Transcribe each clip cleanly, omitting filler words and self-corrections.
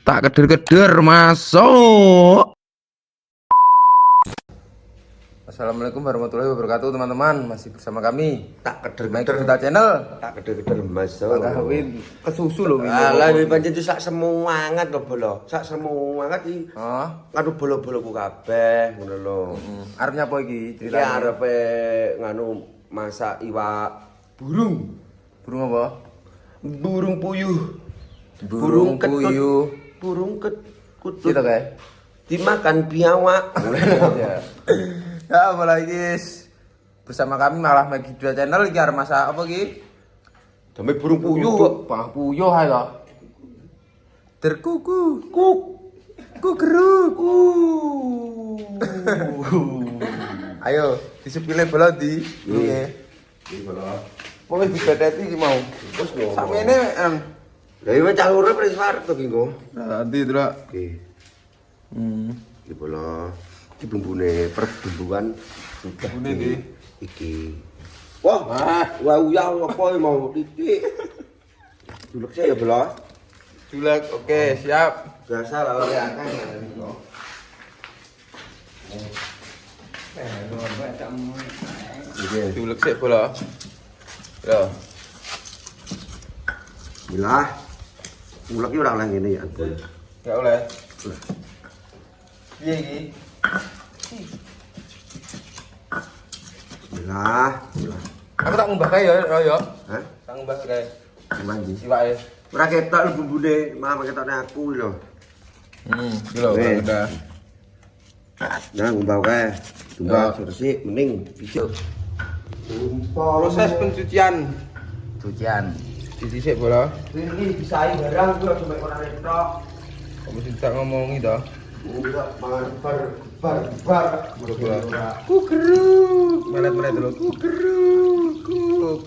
Tak keder-keder masuk. Assalamualaikum warahmatullahi wabarakatuh teman-teman. Masih bersama kami Tak Mike keder-keder Kita Channel. tak keder-keder masuk. Kawin kesusu lho wingi. Alah iki pancen sak semangat lho bolo. Sak semangat iki. Oh, Ngadu bolo-boloku kabeh ngono lho. arep nyapa iki Iki ceritane? arepe nganu masak iwak burung. Burung apa? Burung puyuh. Burung puyuh. Burung kutut. Gitu kae. Dimakan biawak. Ya. Ya, mulai guys. Bersama kami malah Mike Kita Channel iki arep masak apa iki? Dame burung puyuh. Pang puyuh ae to. Terkuku, kuk. Kugeruk. Ayo, disepile bola di. Piye? Iki bolo. Wis dibeteti iki mau. Wis lho. Sakmene Lah iki cah urip wis warep to iki engko. nanti delok. Oke. Iki bola. Iki bumbune perbumbuan udah Bumbune ndi? Iki. Wah, wah uyang apa mau titik. Dulek saya ya bola. Julek, oke, siap. Biasa lah oleh akeh niku. Iki. Julek sik bola. Ya. Bismillah. Ulek iki ora oleh ngene ya. Enggak oleh. Piye iki? Bismillah. Bismillah. Aku tak ngumbah kae ya, ya. Hah? Tak ngumbah kae. Gimana sih? Iwake. Ora ketok lho bumbune, malah ketokne aku lho. Iki lho, Weh. udah. Nah, ngumbah kae. Tumbah Ya. resik mending ijo. Proses pencucian. Cucian. Cuci sik bola. Ini bisa barang gua cuma orang retok. Kamu sih tak ngomongi dah. Enggak mantar bar. Kukeruk. Melet-melet dulu. Kukeruk.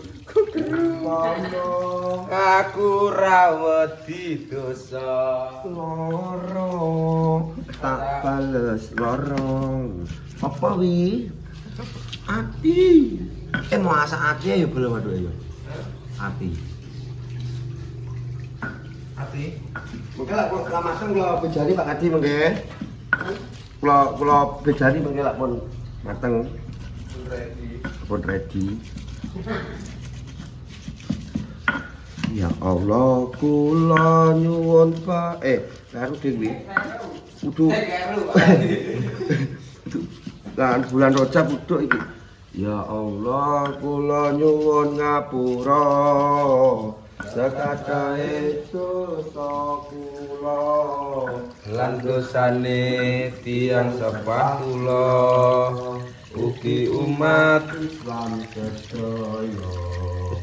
Aku rawat di dosa. Loro tak bales lorong. Apa wi? Ati. Mau asak ati ya belum aduh ya. Ati. Hati. Mungkin lah kalau kelamasan kalau bejani Pak Adi mungkin. Kalau bejani mungkin lah pun mateng, pun ready. Ya Allah, kula nyuwun Pak. Karo dhewe. Kudu. Lah bulan Rajab uduk iki. Ya Allah, kula nyuwun ngapura. Sakatahe dosa kula Lan dosane tiang sepah kula ugi umat Islam sedaya.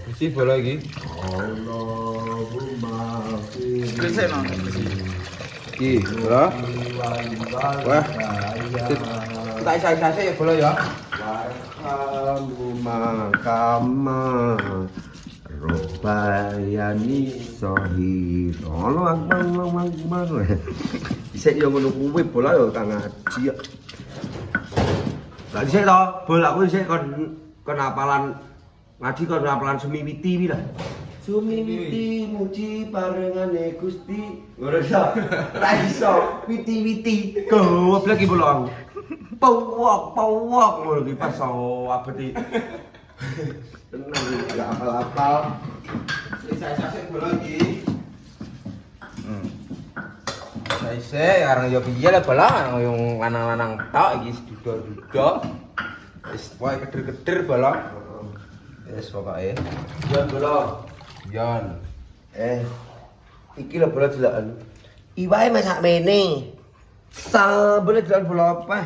bersih bola iki. Allahumma Iki, bola. Wah. Tak isa-isa ya bola ya. Warhamuma kama Robayani sohir. Allah akbar. Bisa yo ngono kuwi bola yo kang ngaji yo. Lah dhisik to, bola kuwi dhisik kon hafalan ngaji kon hafalan Sumiwiti wi lah. Sumiwiti muji parengane Gusti. Ngono ta? Ra iso witi-witi. Goblok iki bola. Pawok ngono iki pas abeti. Tenang iki gak hafal-hafal. Isa-isa bola iki. Saise arang yo piye lah bola yang lanang-lanang tok iki duda-duda. Wis wae keder-keder bola. Wis pokoke. Yon bola. Yon. Iki lho bola deloken. Iwake masak mene. Sambele deloken bola apa?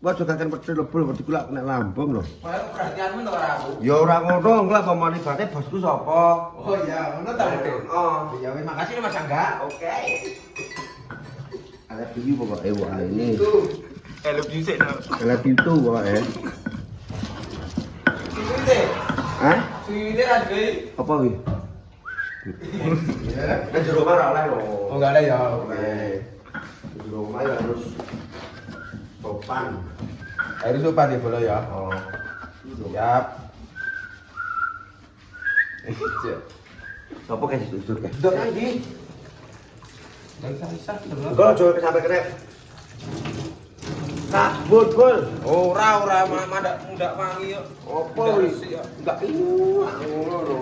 Wah jogaken pedhot lho bol dikulak kena lambung lho. Kaya perhatianmu to ora aku. Ya ora ngono, engko pamane bate bosku sapa? Oh iya, ngono ta Dek. Oh, Ya wis makasih Mas Angga. oke. Ada piyu pokoke wae ini. I love you sik no. Ada piyu tuh wae. Suwite. Hah? Suwite ra duwe. Apa wi? Nek jero omah ora oleh lho. Oh enggak ada ya. Oke. Jero omah ya harus sopan. Harus sopan ya bola ya. Oh. Siap. Sopo kayak susur kayak. Dok nanti. Sisa-sisa terus. Engko aja sampai kena. Kak, bul. Ora mudak wangi yo. Apa wis? Enggak ngono lho.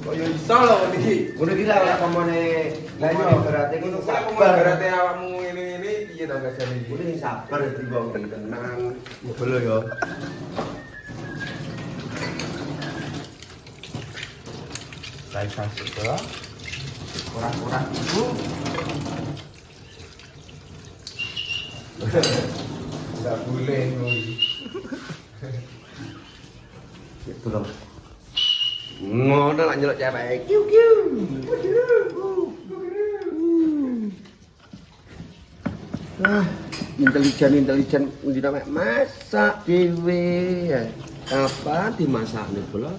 Kok yo iso lho iki. Ngono iki lah pamane. Lah yo berarti Ngono ngono kuwi apa sabar. berarti awakmu ngene-ngene piye to gajane iki? Kuwi sabar iki wong iki tenang. Ngono yo. Sisa sisa. Kurang-kurang itu. Enggak boleh ngono. Gitu loh. Ngono lah nyeluk cewek. Kiu kiu. Intelijen undi namanya masak dhewe. Apa dimasakne bola.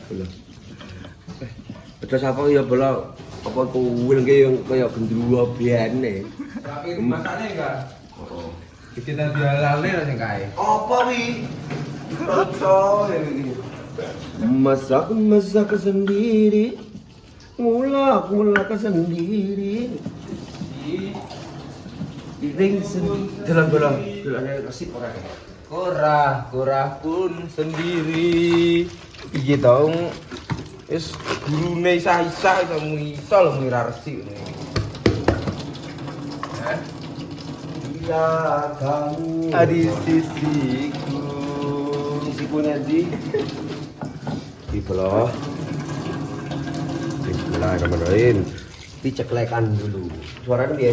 Terus apa ya bola? Apa kuwil ki yang kaya gendruwo biane. Tapi masaknya enggak. Heeh. Kita dialalne lah sing kae. Apa wi? Toto iki. Masak sendiri. Ngulak sendiri. Iring sendiri. Dalam kasih orang. Korah pun sendiri. Iki tau wis gurune isa-isa iso lho ngira resik ngene. Hah? Iya kamu. Di sisiku. Sisiku nanti. Dibelah. Bismillahirrahmanirrahim. Diceklekan dulu. Suaranya dia.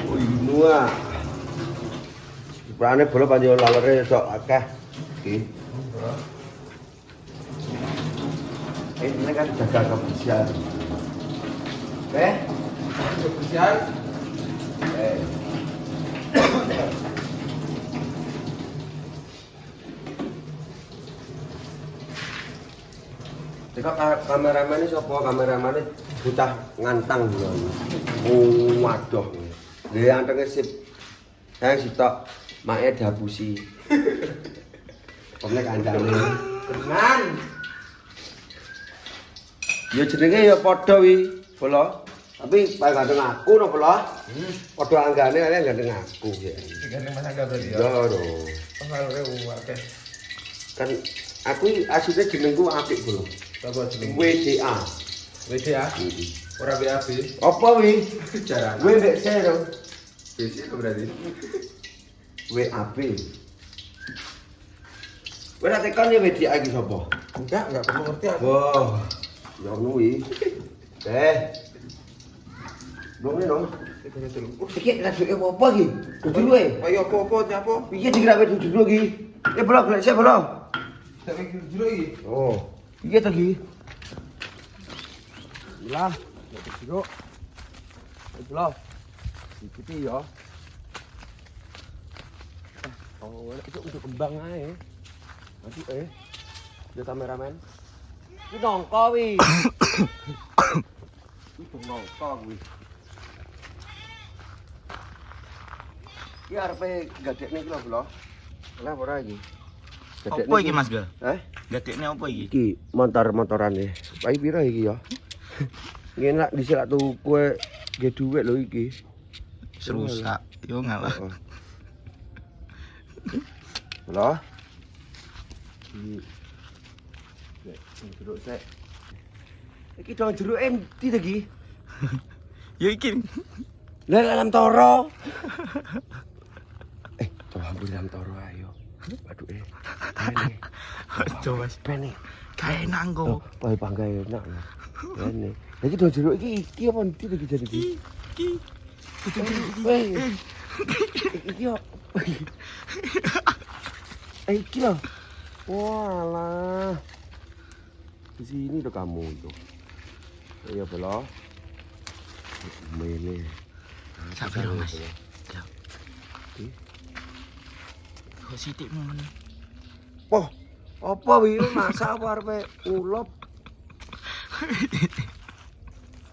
Oh iya. Prane bola panjang lalere sok akeh. Iki. Ini kan jaga kebersihan. Kebersihan. Jika kameramen ini sapa? Kameramen ini bocah ngantang bulan. Waduh. Dia antenge sip. Saya sitok make dabusi. Pemene kancane. Tenan. Ya jenenge ya padha wi, bola. Tapi paling ganteng aku no bola. Padha anggane kalian ganteng aku ya. Digandeng Mas Angga berarti ya. Ya lho. Pengaruhe akeh. Kan aku asline jenengku apik bola. Sapa jeneng? WDA. WDA. Ora BAB. Apa wi? Jarang. W mbek C lho. Besi itu berarti. WAB. Kowe nek tekan ya WDA iki sapa? Enggak perlu ngerti aku. Wah, ya kuwi. Dong ini dong. Iki rajuke apa iki? Duduk e. Ayo apa-apa nyapa? Piye dikirawe duduk iki? Ya blok, lek sik blok. Tak mikir jero iki. Oh, piye to iki? Lah, duduk. Blok. Dikit ya. Oh, itu untuk kembang ae. Nanti ya kameramen. Iki nongko wi. Itu nongko wi. Iki arepe gadekne iki lho, Bro. Lah ora iki. Apa iki Mas Ga? Hah? Gadekne apa iki? Iki motor-motorane. Pai pira iki ya? Ngenak dhisik lak tuku nggih dhuwit lho iki. Serusak. Yo ngalah. Lho. Iki jeruk sek. Iki dong jeruk endi to iki? Yo iki. Lah dalam toro. Coba ambil dalam toro ayo. Aduh Pene. Coba Pene. kae enak engko. Pae panggae enak. Pene. Lah iki dong jeruk iki apa endi to iki jadi iki? Iki. Iki yo. Iki loh. Walah. Di sini tuh kamu itu. Iya belum. Ini. Sabar Mas. Kok sithik men. Oh, apa wi masak apa arepe ulop?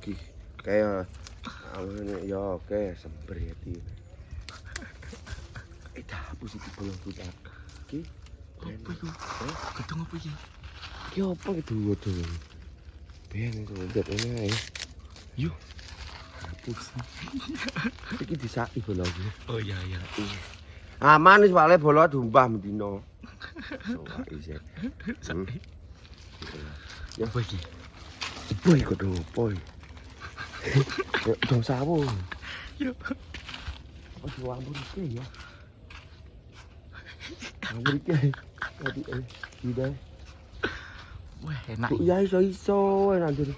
Ki, kayak awalnya ya oke sember ya ti. Hapus iki belum buta. Ki. Apa iku? Gedung apa iki? Ki apa gitu waduh. Ben itu lihat ini ae. Yuk. Iki disaki bola iki. Oh iya. Aman wis wale bola dumpah mendino. Soal isi. Ya apa iki? Boy kok do boy. Dong sawo. Yo. Oh, ampun iki ya. Ampun iki. Tadi tidak. Wah, enak. Kok ya iso enak jadi.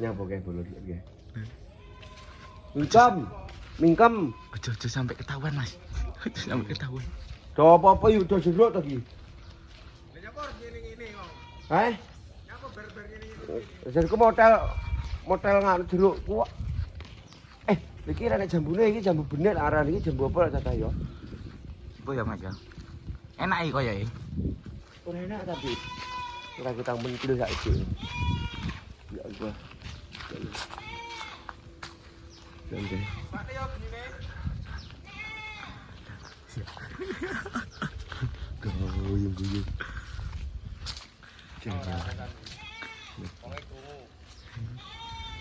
Nyapa kae bola iki. Mingkem. Ojo sampai ketahuan, Mas. Ojo sampai ketahuan. Do apa-apa yo do jeruk to iki. Lah nyapa ngene-ngene kok. Heh? Nyapa ber-ber ngene-ngene. Jadi ku model nganu jeruk ku. Iki rene jambune iki jambu benek aran iki jambu apa cacah yo. Apa ya, Mas ya? Enak iki koyo iki. Ora enak tapi. Ora kita mentil saiki. Ya Allah. Oke. Pak yo begini. Guyung.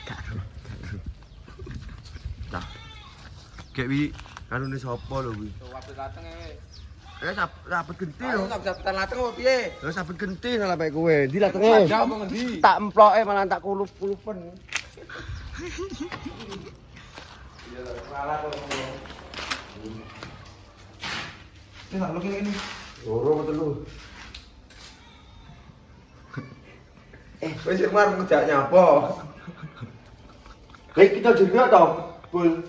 Karo. Nah. Kayak wi kanune sapa lho wi? Wapit lateng e. Sabet genti Ayo lho. sabetan lateng opo piye? Lah sabet genti salah bae kowe. Ndi latenge? Jauh apa ngendi? Tak emploke malah tak kulup-kulupen. Iya, salah kok. Wis tak lagi ini. Loro betul lu. Wis Irman ngejak nyapa? Lek kita juga toh, Bul.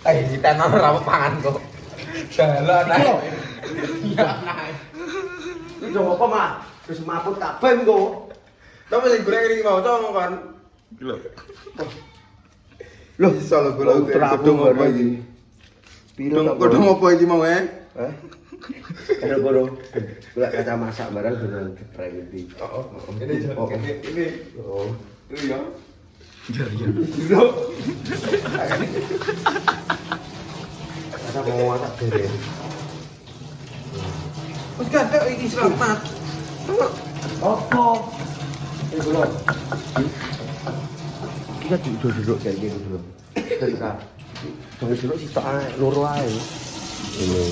Kita nang ora pangan kok. Dalan ae. Iya nae. Iki yo apa, Mak? Wis maput kabeh engko. Tapi sing golek iki mau to kan. Lho. Loh, iso lho golek Terapung apa iki? Piro tak Kodong apa iki mau Heh? Karo-karo. Golek kaca masak barang bener geprek iki. Oh, ini. Oh. Ini ya. Iya. Kaca mau masak dhewe. Wis gandek iki selamat. Apa? Ini belum. Kita duduk kayak gini dulu. Kita jangan duduk sih tak loro ae. Ini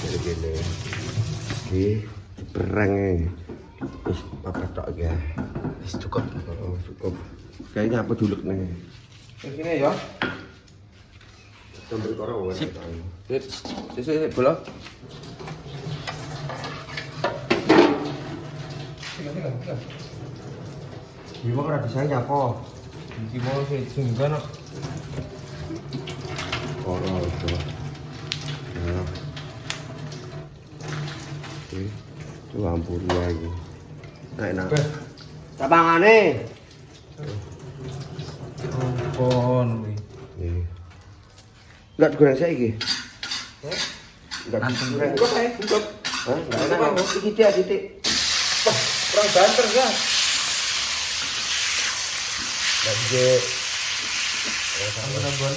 kayak gini. Oke, berang terus apa tak ya? Wis cukup. Oh, cukup. Kayaknya apa dulu nih? Wis ngene ya. Sambil korong. Sip. Sik bola. Gimana kalau bisa nyapa? Iki mau sing jenggan. Korong itu. Ya. Oke, itu ampun lagi. Enak. Tapangane. Ampun kuwi. Nih. Enggak goreng saiki. Enggak Langsung goreng. Kok ae cukup. Hah? Enggak enak. Titik. Kurang banter ya. Lanjut. Ampun.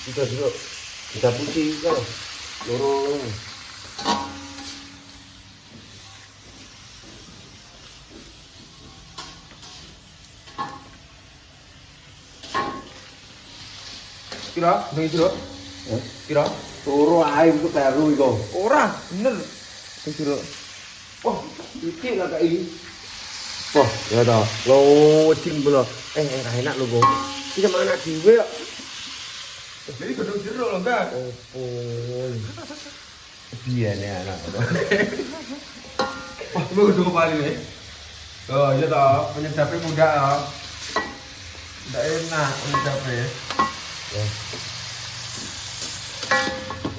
Kita putih kan. Loro. Kira, ning jero. Kira. Loro ae itu baru iku. Ora, bener. Ning jero. Wah, titik lah kayak ini. Wah, ya toh. Lo cing belo. Enak lo, Go. Iki sama anak dhewe kok. Jadi gedung jero lho, enggak. Oh. Biar nih anak. Wah, coba gedung kembali nih. Oh, iya toh, penyedapnya muda ya. Tidak enak penyedapnya. Ya.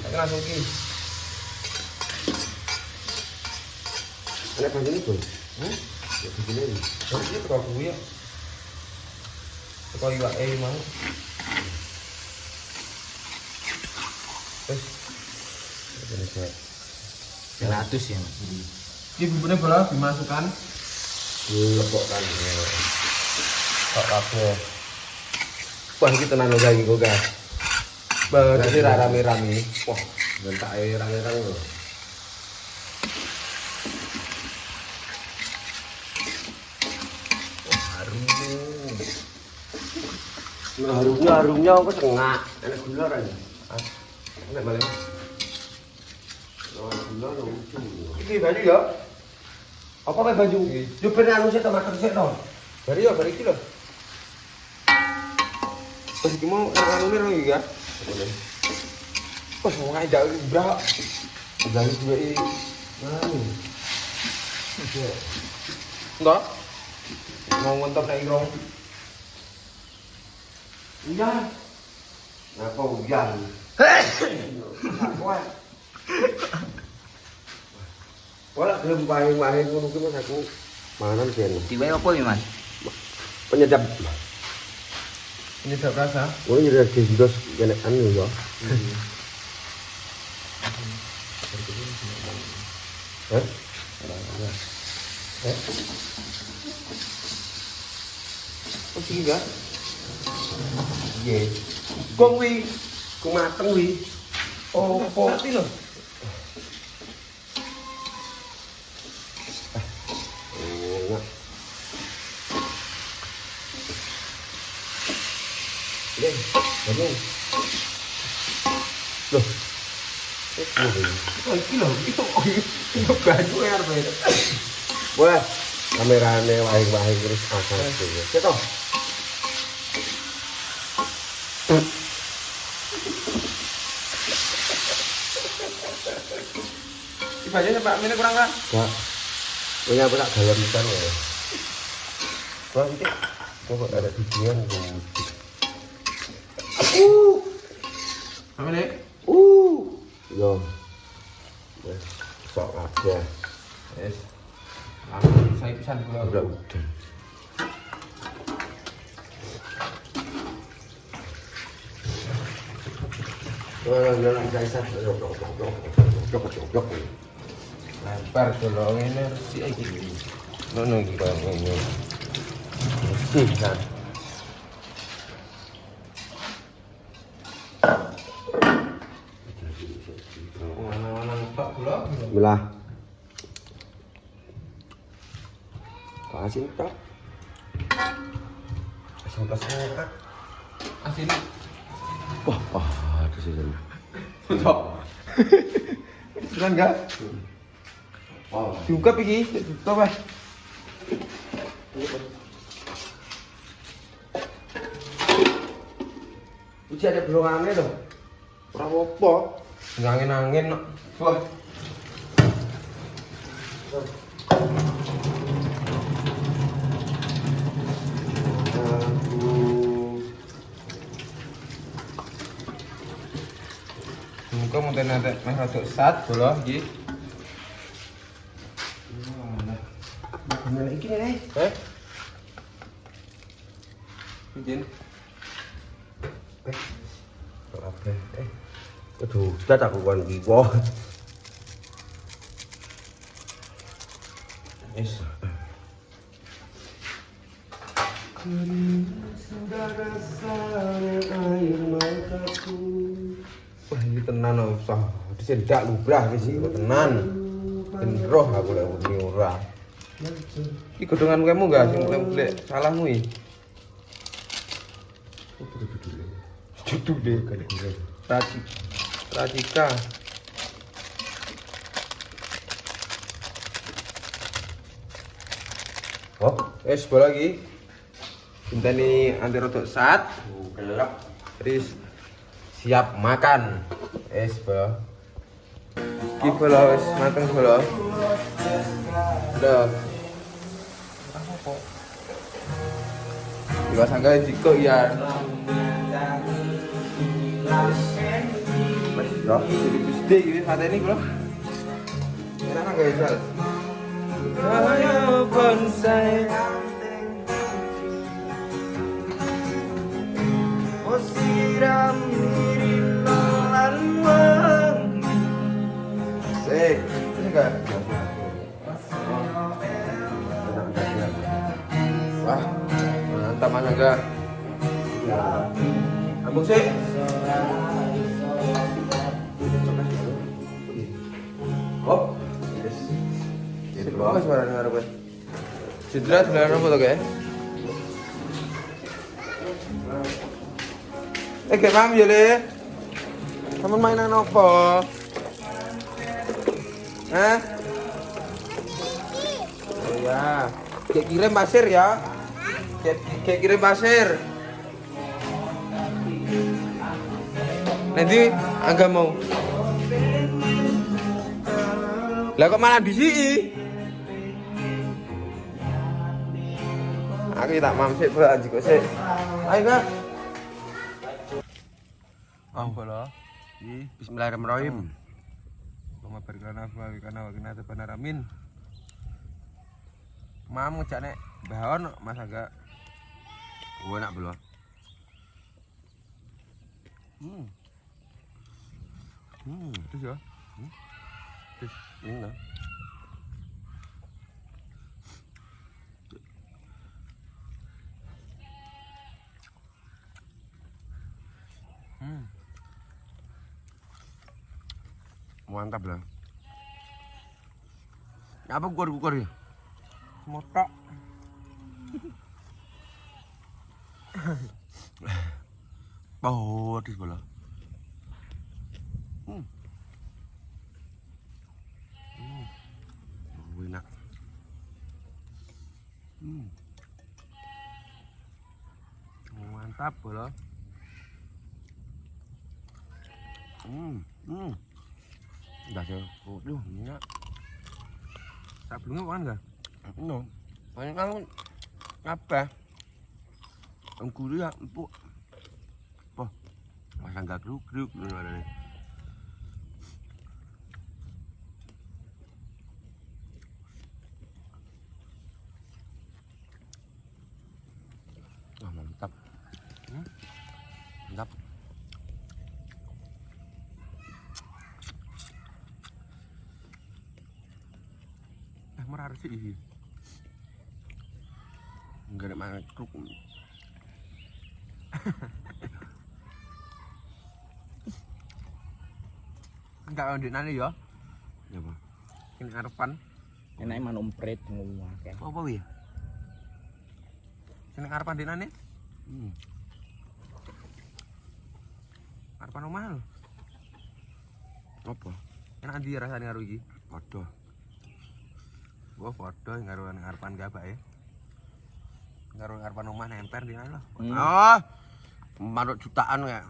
Tapi langsung ki. Anak begini, Bro. Ya begini. Terus ini tukang kuya. Tukang iwak mau. Terus. Ini saya. 100 ya, Mas. Ini bumbunya bola dimasukkan. Lepokkan. Kok kabeh. Wah, iki tenan lho saiki kok, guys. Berarti rame-rame. Wah, bentak rame-rame lho. Nah, harumnya apa tengah? Enak gula aja. Enak balik. Oh, gula lucu. Iki baju ya. Apa kayak baju? Yo ben anu sik tomater sik to. Bari ya, bari iki lho. Pas iki mau anu nang iki ya. Pas mau ngajak bra. Dari dua ini. Anu. Enggak. Mau ngontok nek irong. Iya. Ngapa hujan? Kuat. Wala belum paling-paling ngono ki Mas aku mangan ben. Diwe apa iki, Mas? Penyedap. Ini tak rasa. Oh, ini dari dos kene anu ya. Hah? Oh, sih enggak. Iya. Kok wi? Kok mateng wi? Oh, mati lho. Oh, Ini, bangun. Loh. Oh, iki lho, itu baju ya arep. Wah, kamerane wahing-wahing terus asal tuh. Ceto. Iki bajunya Pak Mine kurang kan? Enggak. Punya apa tak gawe pisan ya. Wah, iki kok ada bijian gitu. Pak Mine. Yo. Wes, sok aja. Yes. Langsung saya pisan kula. Udah udah. Jalan kaisar, jok. Lempar dolong ini resik iki. Ngono iki kaya ngene. Sih kan. Lanang-lanang tok kula. Belah. Asin tok. Asin pas enak. Asin. Wah, ada sih. Tok. Beneran enggak? Oh, Juga iki, tutup Mas. uji ada belongannya loh. Ora apa-apa. Angin-angin kok. Wah. Muka mau nanti meh rada sat bola iki. Bener iki nih. Izin. Apa? Aduh, cat aku kan kiwo. Yes. Sudah rasa air mataku. Wah, ini tenan usah. Disendak lubrah iki sih tenan. Ben roh aku lek muni ora. Iki godhongan kamu enggak sing mulai salahmu iki. Judule kan Racika. Oh, Bola lagi. Inteni anti rodok sat. gelap. Terus siap makan. Bola. Iki bola wis mateng bola. Udah. Dua sangga jiko ya. Ya, Jadi gede ini mateni bro. Enak kan guys, Sal? Ayo bonsai. Siram diri lan wangi. Sik, enggak. Wah, mantap Mas Angga. Ambung sih. Oh, Yes. Gitu loh. Suara dengar apa? Cedera dolan apa to, guys? Kayak mam ya le. Kamu mainan apa? Hah? Oh ya. Kayak kirim pasir ya. Kayak kirim pasir. Nanti agak mau. Lah kok malah di sini? Aku tak mamsik pula jiko sik. Ayo Kak. Bola. Bismillahirrahmanirrahim. Allahumma barik lana fi ma kana wa qina adzabannar amin. Mam ngejak nek bahon Mas agak. Oh enak belum? Terus ya. Terus ini lah. Mantap lah. Apa kukur ya? Motok. Oh, di sebelah. Oh, enak. Mantap bola. Udah sih. Oh, enak. Sabelumnya kan enggak? No. Banyak kan apa? Gurih ya, empuk. Apa? Masa enggak kriuk-kriuk gitu ada nih. Wah, mantap. Mantap. Merar sih ini. Enggak ada mana kruk. Enggak ndek nane ya. Ya, Pak. Ini arepan. Enake manompret ngono akeh. Apa wi? Sini arepan ndek nane. Arepan omah lho. Apa? Enak ndi rasane karo iki? Padha. Wah, padha karo arepan gabak ya. Karo arepan omah nemper di nane lho. Oh. Manuk jutaan ya.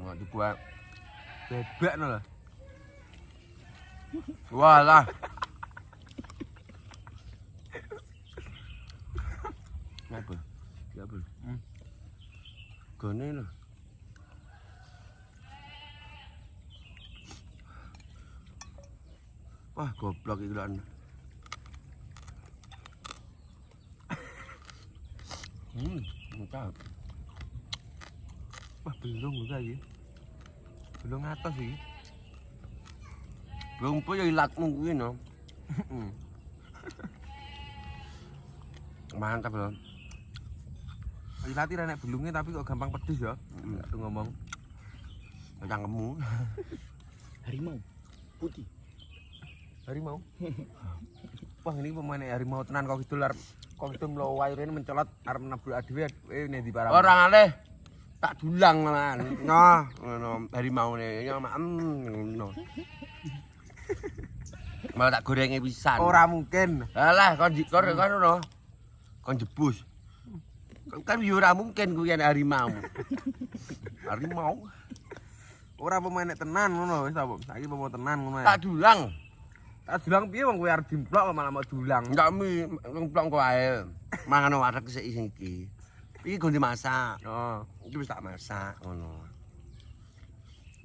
Mau dibuat Bebek lho. walah. Apa? Ya apa? Gone lho. Wah, goblok iki lho. Mantap. Wah, belum juga iki. Belum atas iki. Belum po ya ilatmu kuwi no. Mantap lho. Ilati ra nek belungnya tapi kok gampang pedes ya. Enggak tuh ngomong. Cangkemmu. Harimau putih. Harimau. Wah, ini pemain harimau tenan kok kidul arep kok kidul mlowai rene mencolot arep nabrak dhewe nek di parang. Ora aleh. Tak dulang malah. Nah, ngono harimaune ya ngono. Malah tak gorenge pisan. Ora mungkin. Alah kon ngono. Kon jebus. Kan yo ora mungkin kuwi ana harimau. Harimau. Ora pemain tenan ngono wis apa. Saiki pemain tenan ngono ya. Tak dulang. Tak dulang piye wong kowe arep dimplok kok malah mau dulang. Enggak mi ngemplong kok ae. Mangan wareg sik iki. Iki go dimasak. Oh, Iki wis tak masak ngono.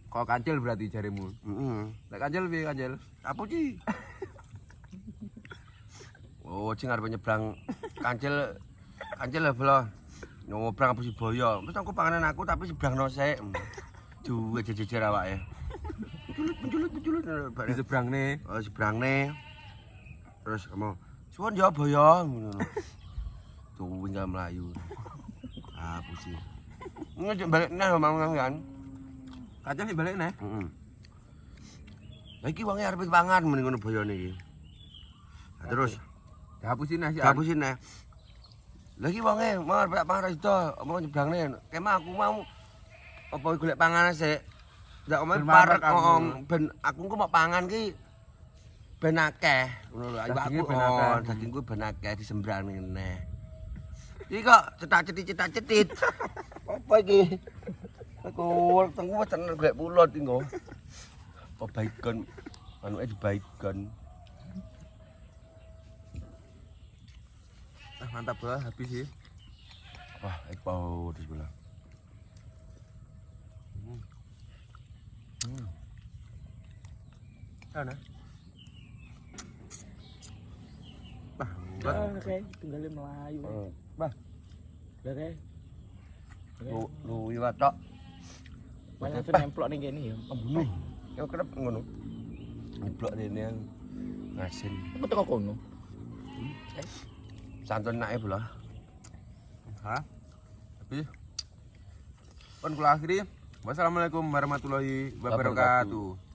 kok kancil berarti jarimu. Heeh. Nek kancil piye kancil? Apa ki? Oh, sing arep nyebrang kancil lah belo. Nyobrang apa Sibaya. Wis aku panganan aku tapi sebrangno sik. Duwe jejer awake. Penculut. Di sebrangne. Oh, sebrangne. Terus kamu suwun ya Baya ngono. Tuwing gak mlayu. Ah, pusing. Ngejek balik neh omong kan. Kancil sik balik neh. Heeh. Lah iki wonge arep pangan mending ngono Bayane iki. Nah, terus Dihapusin neh sik. hapusin neh. Lagi wonge mau arep pangan itu mau nyebrangne. Kemah aku mau apa golek panganan sik. Ndak omah Ben parek marek aku. ben aku ku mau pangan ki ben akeh ngono lho. Dagingnya Aku ben akeh. dagingku ben akeh disembrang ngene. Iki kok cetak-cetit. Apa iki? Aku tengku wis tenan golek pulut iki nggo. Apa bacon? Anuke dibacon. Ah, mantap lah habis sih. Wah, ekor di sebelah. Sana. Bah, Oke, tinggalin Melayu. Bah, Oke. lu iwat tok. Banyak tuh nemplok nih gini ya. Pembunuh. Ya kerep ngono. Nyeblok rene yang ngasin. Aku teko kono. Santun nae bola. Hah? Habis. Kon kula akhiri. Wassalamualaikum warahmatullahi wabarakatuh.